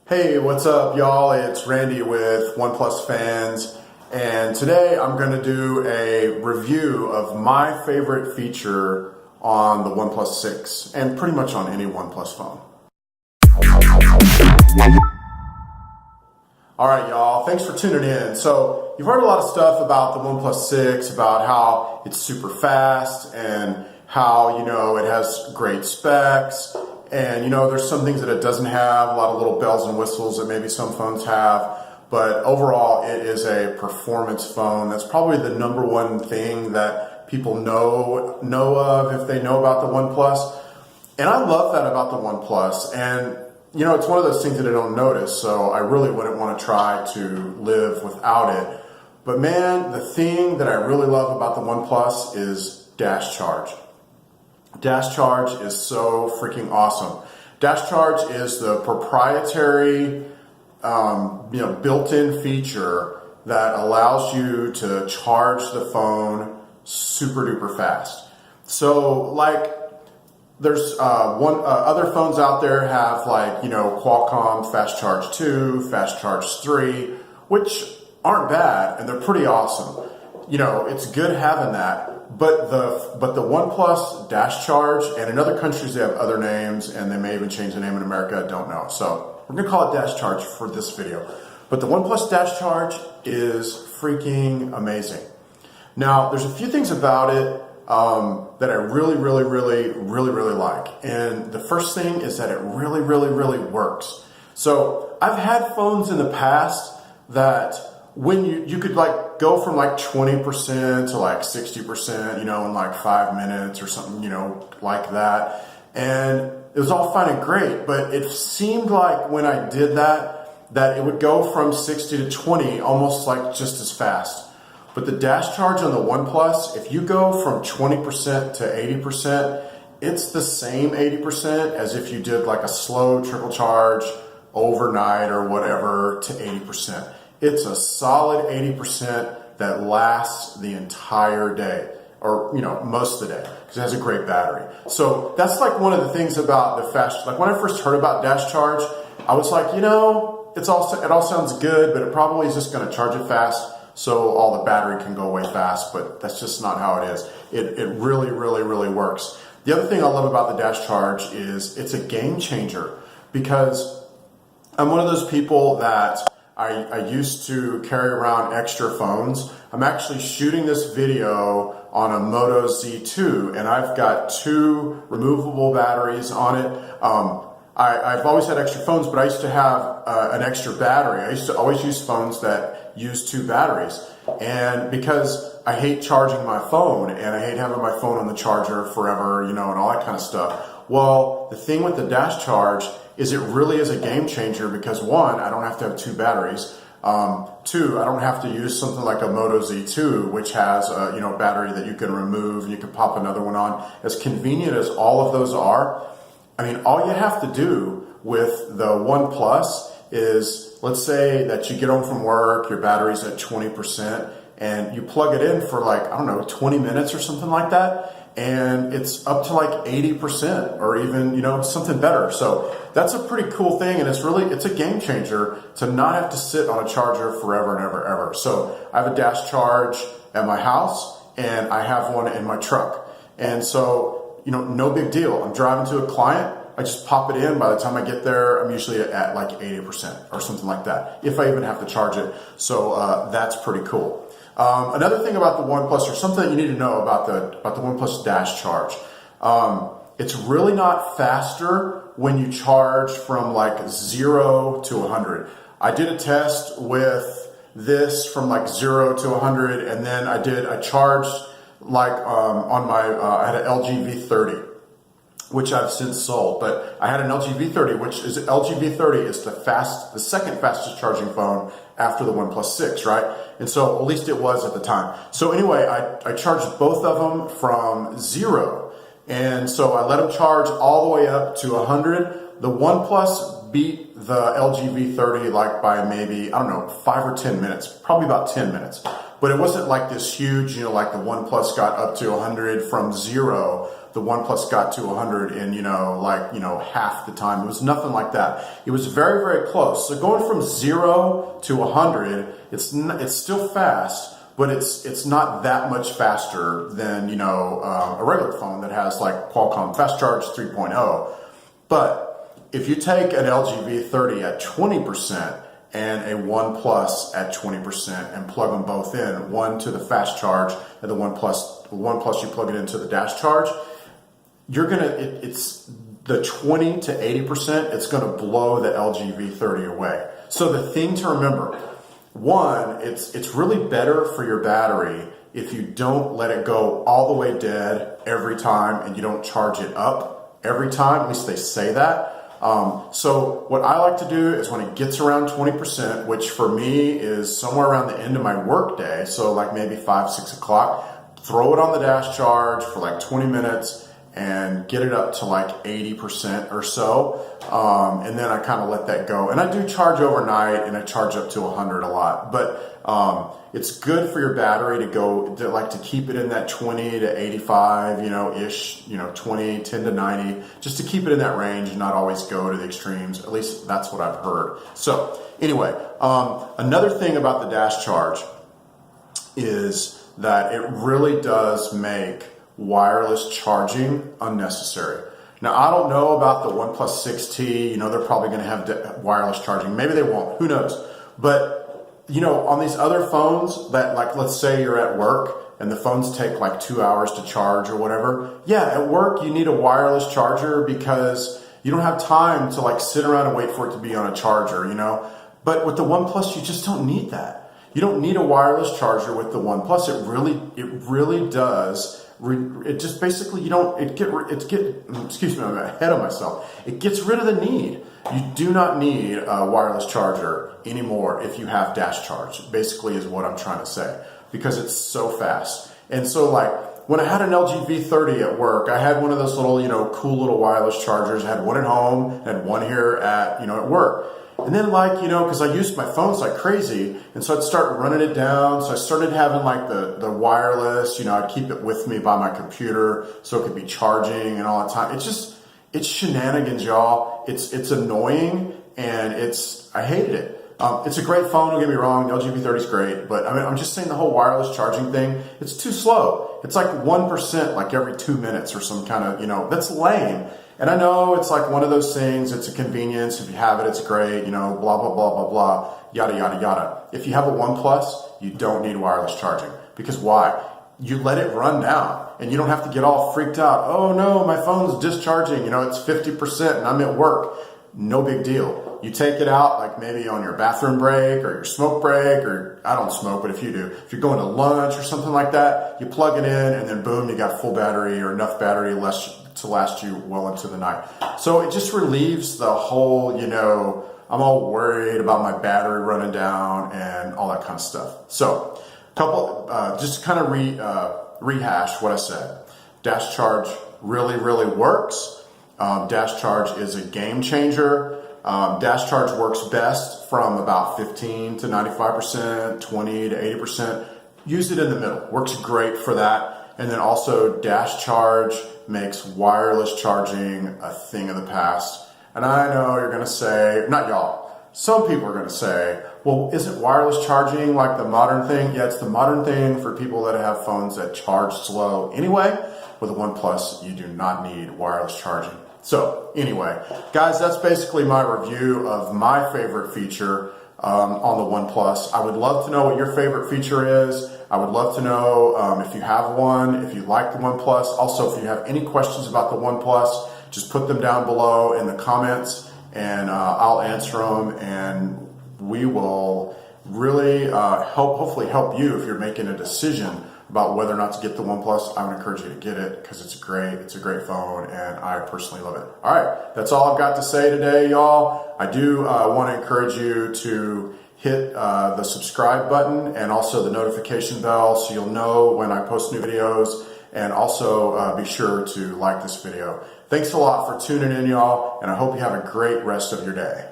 Hey, what's up, y'all? It's Randy with OnePlus Fans, and today I'm going to do a review of my favorite feature on the OnePlus 6 and pretty much on any OnePlus phone. All right, y'all, thanks for tuning in. So you've heard a lot of stuff about the OnePlus 6, about how it's super fast and how, it has great specs. And there's some things that it doesn't have, a lot of little bells and whistles that maybe some phones have, but overall it is a performance phone. That's probably the number one thing that people know of if they know about the OnePlus. And I love that about the OnePlus. And it's one of those things that I don't notice, so I really wouldn't want to try to live without it. But man, the thing that I really love about the OnePlus is Dash Charge. Dash Charge is so freaking awesome. Dash Charge is the proprietary, built-in feature that allows you to charge the phone super duper fast. So, there's other phones out there have Qualcomm Fast Charge 2, Fast Charge 3, which aren't bad and they're pretty awesome. It's good having that. But the OnePlus Dash Charge, and in other countries they have other names, and they may even change the name in America, I don't know. So we're gonna call it Dash Charge for this video. But the OnePlus Dash Charge is freaking amazing. Now, there's a few things about it that I really like. And the first thing is that it really works. So I've had phones in the past that when you could go from 20% to 60%, in 5 minutes or something, like that. And it was all fine and great, but it seemed like when I did that it would go from 60 to 20 almost just as fast. But the Dash Charge on the OnePlus, if you go from 20% to 80%, it's the same 80% as if you did a slow trickle charge overnight or whatever to 80%. It's a solid 80% that lasts the entire day, or most of the day, because it has a great battery. So that's one of the things about the fast. When I first heard about Dash Charge, I was it all sounds good, but it probably is just going to charge it fast, so all the battery can go away fast. But that's just not how it is. It really works. The other thing I love about the Dash Charge is it's a game changer, because I'm one of those people that I used to carry around extra phones. I'm actually shooting this video on a Moto Z2, and I've got 2 removable batteries on it. I've always had extra phones, but I used to have an extra battery. I used to always use phones that use 2 batteries. And because I hate charging my phone, and I hate having my phone on the charger forever, and all that kind of stuff. Well, the thing with the Dash Charge is it really is a game changer, because 1, I don't have to have 2 batteries. 2, I don't have to use something like a Moto Z2, which has a battery that you can remove and you can pop another one on. As convenient as all of those are, all you have to do with the OnePlus is, let's say that you get home from work, your battery's at 20%, and you plug it in for 20 minutes or something like that, and it's up to 80% or even, something better. So that's a pretty cool thing, and it's a game changer to not have to sit on a charger forever and ever. So I have a Dash Charge at my house, and I have one in my truck. And so, no big deal. I'm driving to a client, I just pop it in. By the time I get there, I'm usually at 80% or something like that, if I even have to charge it. So that's pretty cool. Another thing about the OnePlus, or something that you need to know about the OnePlus Dash Charge, it's really not faster when you charge from 0 to 100. I did a test with this from 0 to 100, and then I charged on my I had an LG V30, which I've since sold, but I had an LG V30, which is LG V30 is the second fastest charging phone after the OnePlus 6, right? And so at least it was at the time. So anyway, I charged both of them from 0. And so I let them charge all the way up to 100. The OnePlus beat the LG V30 by maybe, 5 or 10 minutes, probably about 10 minutes. But it wasn't this huge, the OnePlus got up to 100 from 0. the OnePlus got to 100 in, half the time. It was nothing like that. It was very, very close. So going from 0 to 100, it's still fast, but it's not that much faster than, a regular phone that has like Qualcomm Fast Charge 3.0. But if you take an LG V30 at 20%, and a OnePlus at 20% and plug them both in, one to the fast charge and the OnePlus you plug it into the dash charge, it's the 20 to 80%, it's gonna blow the LG V30 away. So the thing to remember, one, it's really better for your battery if you don't let it go all the way dead every time and you don't charge it up every time, at least they say that. So what I like to do is when it gets around 20%, which for me is somewhere around the end of my work day, so like maybe 5, 6 o'clock, throw it on the dash charge for like 20 minutes and get it up to like 80% or so. And then I kind of let that go. And I do charge overnight and I charge up to 100 a lot, but, it's good for your battery to keep it in that 20 to 85, ish, 20, 10 to 90, just to keep it in that range and not always go to the extremes. At least that's what I've heard. So anyway, another thing about the dash charge is that it really does make wireless charging unnecessary. Now, I don't know about the OnePlus 6T, they're probably going to have wireless charging. Maybe they won't, who knows? But on these other phones that, like, let's say you're at work and the phones take like 2 hours to charge or whatever. Yeah, at work you need a wireless charger because you don't have time to like sit around and wait for it to be on a charger, But with the OnePlus, you just don't need that. You don't need a wireless charger with the OnePlus. It really does. It just basically, excuse me, I'm ahead of myself. It gets rid of the need. You do not need a wireless charger anymore if you have dash charge, basically is what I'm trying to say, because it's so fast. And so like when I had an LG V30 at work, I had one of those little, cool little wireless chargers. I had one at home, had one here at work. And then because I used my phones like crazy, and so I'd start running it down. So I started having like the wireless, I'd keep it with me by my computer so it could be charging and all the time. It's shenanigans, y'all. It's annoying, and I hated it. It's a great phone, don't get me wrong. The LG V30 is great, but I'm just saying the whole wireless charging thing, it's too slow. It's like 1% like every 2 minutes or some kind of, that's lame. And I know it's like one of those things, it's a convenience. If you have it, it's great, blah, blah, blah, blah, blah, yada, yada, yada. If you have a OnePlus, you don't need wireless charging. Because why? You let it run down and you don't have to get all freaked out. Oh no, my phone's discharging, it's 50% and I'm at work. No big deal. You take it out like maybe on your bathroom break or your smoke break, or I don't smoke, but if you do, if you're going to lunch or something like that, you plug it in and then boom, you got full battery or enough battery to last you well into the night. So it just relieves the whole, I'm all worried about my battery running down and all that kind of stuff. So just to kind of rehash what I said. Dash charge really, really works. Dash charge is a game changer. Dash charge works best from about 15 to 95%, 20 to 80%. Use it in the middle. Works great for that. And then also dash charge makes wireless charging a thing of the past. And I know you're going to say, not y'all, some people are going to say, well, isn't wireless charging like the modern thing? Yeah, it's the modern thing for people that have phones that charge slow anyway. With a OnePlus, you do not need wireless charging. So anyway, guys, that's basically my review of my favorite feature on the OnePlus. I would love to know what your favorite feature is. I would love to know if you have one, if you like the OnePlus. Also, if you have any questions about the OnePlus, just put them down below in the comments and I'll answer them, and we will really hopefully help you if you're making a decision about whether or not to get the OnePlus. I would encourage you to get it because it's a great phone, and I personally love it. All right, that's all I've got to say today, y'all. I do want to encourage you to hit the subscribe button and also the notification bell so you'll know when I post new videos, and also be sure to like this video. Thanks a lot for tuning in, y'all, and I hope you have a great rest of your day.